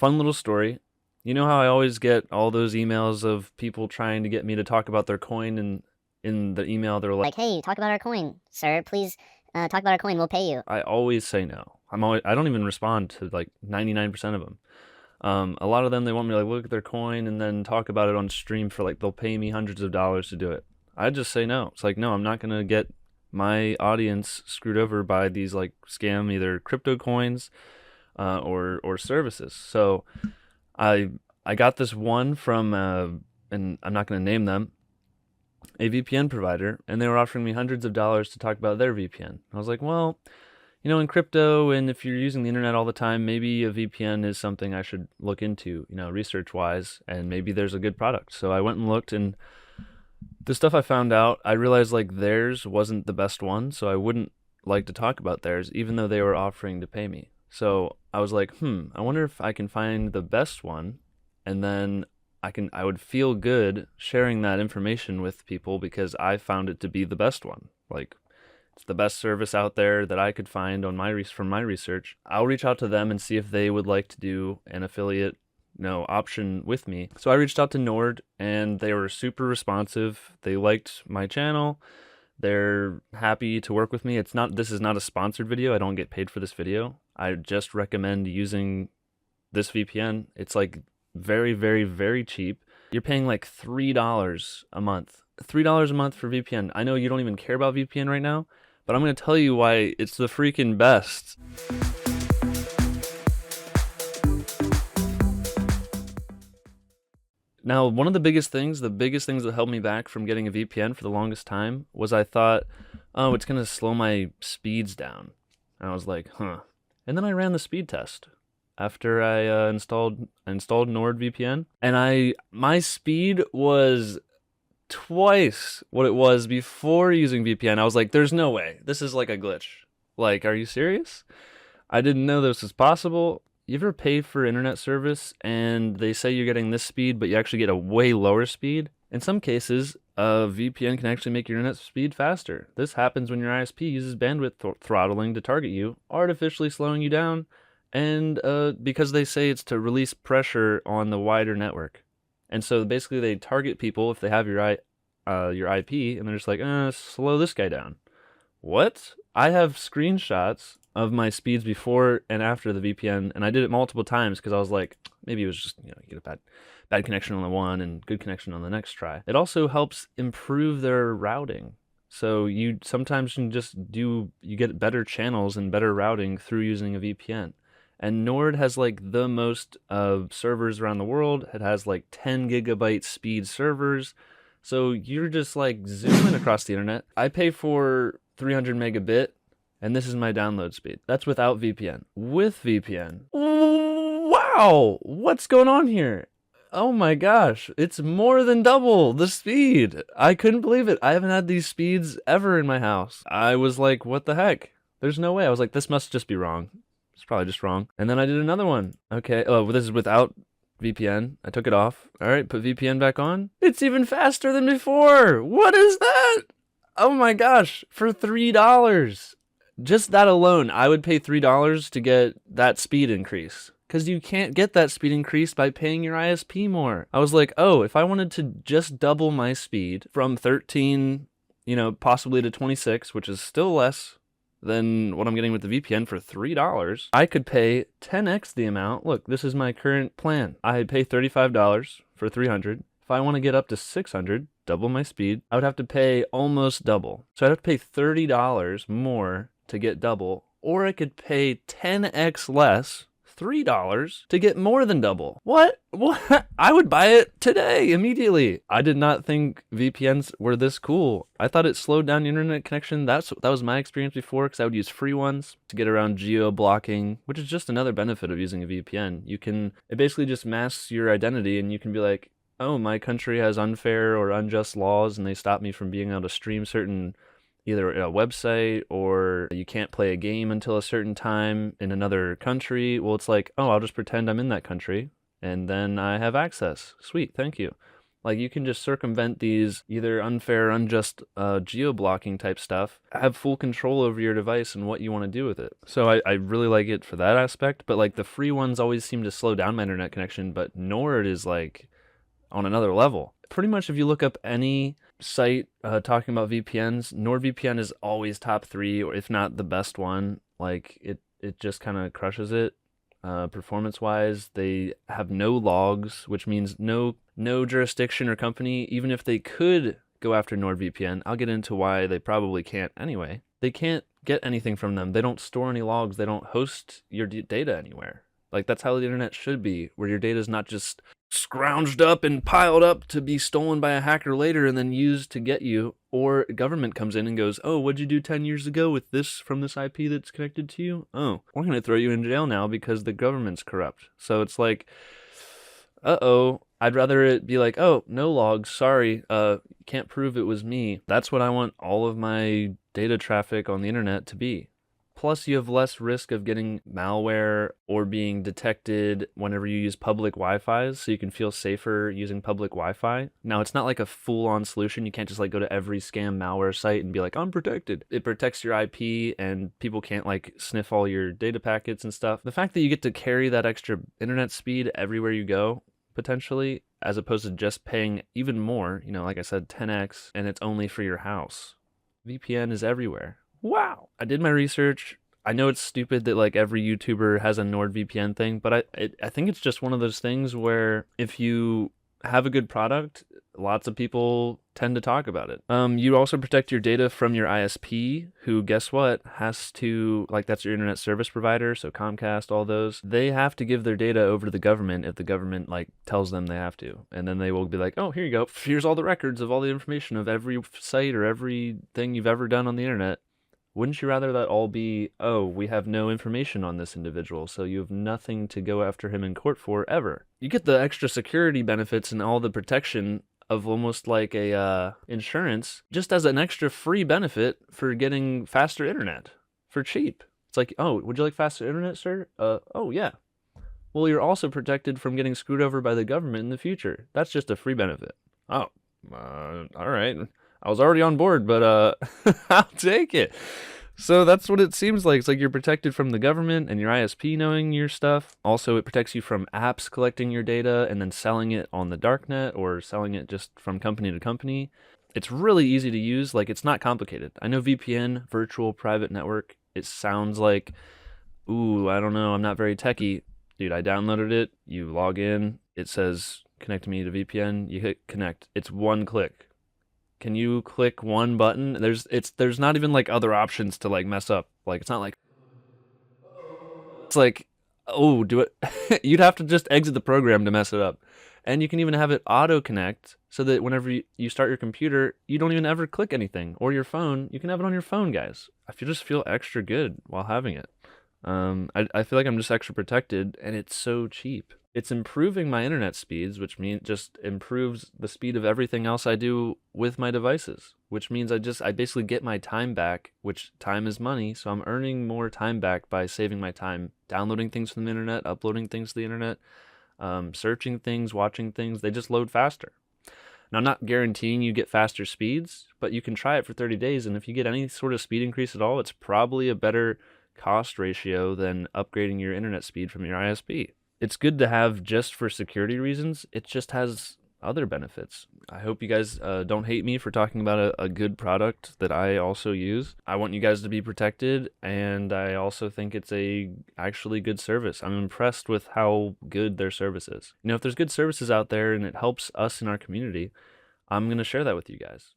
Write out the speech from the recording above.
fun little story. You know how I always get all those emails of people trying to get me to talk about their coin, and in the email they're like, Hey, talk about our coin, sir. Please talk about our coin. We'll pay you. I always say no. I don't even respond to like 99% of them. A lot of them, they want me to like look at their coin and then talk about it on stream for like, they'll pay me hundreds of dollars to do it. I just say no. It's like, no, I'm not going to get my audience screwed over by these like scam either crypto coins or services. So I I got this one from and I'm not going to name them, a VPN provider, and they were offering me hundreds of dollars to talk about their VPN. I was like, well, in crypto, and if you're using the internet all the time, maybe a VPN is something I should look into, research wise, and maybe there's a good product. So I went and looked, and the stuff I found out, I realized like theirs wasn't the best one, so I wouldn't like to talk about theirs, even though they were offering to pay me. So I was like, I wonder if I can find the best one, and then I would feel good sharing that information with people because I found it to be the best one. Like, it's the best service out there that I could find on from my research. I'll reach out to them and see if they would like to do an affiliate option with me. So I reached out to Nord, and they were super responsive. They liked my channel. They're happy to work with me. This is not a sponsored video. I don't get paid for this video. I just recommend using this VPN. It's like very, very, very cheap. You're paying like $3 a month. $3 a month for VPN. I know you don't even care about VPN right now, but I'm going to tell you why it's the freaking best. Now, one of the biggest things that held me back from getting a VPN for the longest time was I thought, oh, it's going to slow my speeds down. And I was like, huh. And then I ran the speed test after I installed NordVPN, and my speed was twice what it was before using VPN. I was like, there's no way. This is like a glitch. Like, are you serious? I didn't know this was possible. You ever pay for internet service and they say you're getting this speed, but you actually get a way lower speed? In some cases, a VPN can actually make your internet speed faster. This happens when your ISP uses bandwidth throttling to target you, artificially slowing you down, and because they say it's to release pressure on the wider network. And so basically they target people if they have your IP, and they're just like, slow this guy down. What? I have screenshots of my speeds before and after the VPN, and I did it multiple times because I was like, maybe it was just, you get a bad connection on the one and good connection on the next try. It also helps improve their routing. So you sometimes can you get better channels and better routing through using a VPN. And Nord has like the most servers around the world. It has like 10 gigabyte speed servers. So you're just like zooming across the internet. I pay for 300 megabit, and this is my download speed. That's without VPN. With VPN, wow, what's going on here? Oh my gosh, it's more than double the speed. I couldn't believe it. I haven't had these speeds ever in my house. I was like, what the heck? There's no way. I was like, this must just be wrong. It's probably just wrong. And then I did another one. Okay, oh, this is without VPN. I took it off. All right, put VPN back on. It's even faster than before. What is that? Oh my gosh, for $3. Just that alone, I would pay $3 to get that speed increase. Because you can't get that speed increase by paying your ISP more. I was like, oh, if I wanted to just double my speed from 13, possibly to 26, which is still less than what I'm getting with the VPN for $3, I could pay 10x the amount. Look, this is my current plan. I pay $35 for 300. If I want to get up to 600, double my speed, I would have to pay almost double. So I'd have to pay $30 more to get double, or I could pay 10x less, $3, to get more than double. What? I would buy it today, immediately. I did not think VPNs were this cool. I thought it slowed down the internet connection. That was my experience before, because I would use free ones to get around geo-blocking, which is just another benefit of using a VPN. It basically just masks your identity, and you can be like, oh, my country has unfair or unjust laws, and they stop me from being able to stream certain, either a website, or you can't play a game until a certain time in another country. Well, it's like, oh, I'll just pretend I'm in that country, and then I have access. Sweet, thank you. Like, you can just circumvent these either unfair, unjust geo-blocking type stuff, have full control over your device and what you want to do with it. So I really like it for that aspect, but like the free ones always seem to slow down my internet connection, but Nord is like on another level. Pretty much if you look up any site talking about VPNs, NordVPN is always top 3, or if not the best one. Like, it just kind of crushes it. Performance-wise, they have no logs, which means no jurisdiction or company, even if they could go after NordVPN. I'll get into why they probably can't anyway. They can't get anything from them. They don't store any logs. They don't host your data anywhere. Like, that's how the internet should be, where your data is not just scrounged up and piled up to be stolen by a hacker later and then used to get you, or government comes in and goes, oh, what'd you do 10 years ago with this from this IP that's connected to you? Oh, we're going to throw you in jail now because the government's corrupt. So it's like, uh-oh, I'd rather it be like, oh, no logs, sorry, can't prove it was me. That's what I want all of my data traffic on the internet to be. Plus, you have less risk of getting malware or being detected whenever you use public Wi-Fis, so you can feel safer using public Wi-Fi. Now, it's not like a full-on solution. You can't just like go to every scam malware site and be like, I'm protected. It protects your IP and people can't like sniff all your data packets and stuff. The fact that you get to carry that extra internet speed everywhere you go, potentially, as opposed to just paying even more, you know, like I said, 10x, and it's only for your house. VPN is everywhere. Wow. I did my research. I know it's stupid that like every YouTuber has a NordVPN thing, but I think it's just one of those things where if you have a good product, lots of people tend to talk about it. You also protect your data from your ISP, who, guess what, has to, like, that's your internet service provider, so Comcast, all those, they have to give their data over to the government if the government like tells them they have to. And then they will be like, oh, here you go, here's all the records of all the information of every site or everything you've ever done on the internet. Wouldn't you rather that all be, oh, we have no information on this individual, so you have nothing to go after him in court for ever? You get the extra security benefits and all the protection of almost like a insurance, just as an extra free benefit for getting faster internet for cheap. It's like, oh, would you like faster internet, sir? Oh, yeah. Well, you're also protected from getting screwed over by the government in the future. That's just a free benefit. Oh, all right. I was already on board, but I'll take it. So that's what it seems like. It's like you're protected from the government and your ISP knowing your stuff. Also, it protects you from apps collecting your data and then selling it on the darknet or selling it just from company to company. It's really easy to use. Like, it's not complicated. I know VPN, virtual private network, it sounds like, ooh, I don't know, I'm not very techie. Dude, I downloaded it. You log in. It says connect me to VPN. You hit connect. It's one click. Can you click one button? There's not even like other options to like mess up. Like, it's not like, it's like, oh, do it. You'd have to just exit the program to mess it up. And you can even have it auto connect so that whenever you start your computer, you don't even ever click anything. Or your phone, you can have it on your phone, guys. I just feel extra good while having it. I feel like I'm just extra protected, and it's so cheap. It's improving my internet speeds, which means just improves the speed of everything else I do with my devices, which means I basically get my time back, which time is money. So I'm earning more time back by saving my time downloading things from the internet, uploading things to the internet, searching things, watching things. They just load faster. Now, I'm not guaranteeing you get faster speeds, but you can try it for 30 days. And if you get any sort of speed increase at all, it's probably a better cost ratio than upgrading your internet speed from your ISP. It's good to have just for security reasons. It just has other benefits. I hope you guys don't hate me for talking about a good product that I also use. I want you guys to be protected, and I also think it's a actually good service. I'm impressed with how good their service is. You know, if there's good services out there and it helps us in our community, I'm going to share that with you guys.